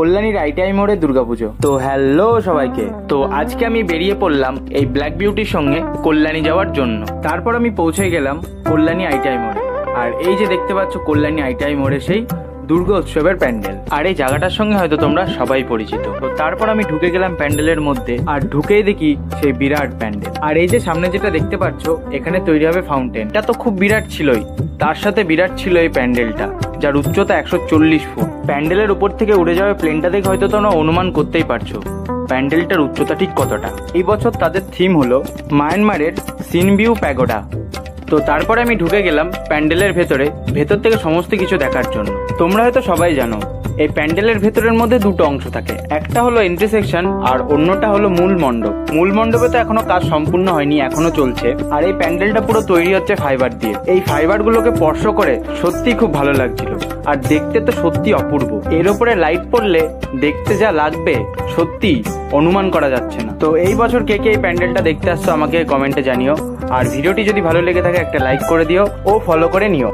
কল্যাণীর ITI মোড়ে দুর্গাপুজো। তো hello সবাইকে, তো আজকে আমি বেরিয়ে পড়লাম এই ব্ল্যাক বিউটির সঙ্গে কল্যাণী যাওয়ার জন্য। তারপর আমি পৌঁছে গেলাম কল্যাণী আইটিআই মোড়ে। আর এই যে দেখতে পাচ্ছ কল্যাণী আইটিআই মোড়ে সেই দুর্গা উৎসবের প্যান্ডেল। আর এই জায়গাটার সঙ্গে হয়তো তোমরা সবাই পরিচিত। তো তারপর আমি ঢুকে গেলাম প্যান্ডেলের মধ্যে, আর ঢুকেই দেখি সেই বিরাট প্যান্ডেল। আর এই যে সামনে যেটা দেখতে পাচ্ছ এখানে তৈরি হবে ফাউন্টেন। এটা তো খুব বিরাট ছিলই, তার সাথে বিরাট ছিল এই প্যান্ডেলটা, যার উচ্চতা 140 ফুট। প্যান্ডেলের উপর থেকে উড়ে যাওয়া প্লেনটা দেখে হয়তো তোমরা অনুমান করতেই পারছো প্যান্ডেলটার উচ্চতা ঠিক কতটা। এই বছর তাদের থিম হলো মায়ানমারের সিনভিউ প্যাগোডা। তো তারপরে আমি ঢুকে গেলাম প্যান্ডেলের ভেতরে, ভেতর থেকে সমস্ত কিছু দেখার জন্য। তোমরা হয়তো সবাই জানো এই প্যান্ডেলের ভেতরের মধ্যে দুটো অংশ থাকে, একটা হলো এন্ট্রি সেকশন আর অন্যটা হলো মূল মণ্ডপ। মূল মণ্ডপে তো এখনো কাজ সম্পূর্ণ হয়নি, এখনো চলছে। আর এই প্যান্ডেলটা পুরো তৈরি হচ্ছে ফাইবার দিয়ে। এই ফাইবার গুলোকে স্পর্শ করে সত্যি খুব ভালো লাগছিল, আর দেখতে তো সত্যি অপূর্ব। এর উপরে লাইট পড়লে দেখতে যা লাগবে সত্যি অনুমান করা যাচ্ছে না। তো এই বছর কে কে এই প্যান্ডেলটা দেখতে আসছো আমাকে কমেন্টে জানিও। আর ভিডিওটি যদি ভালো লেগে থাকে একটা লাইক করে দিও ও ফলো করে নিও।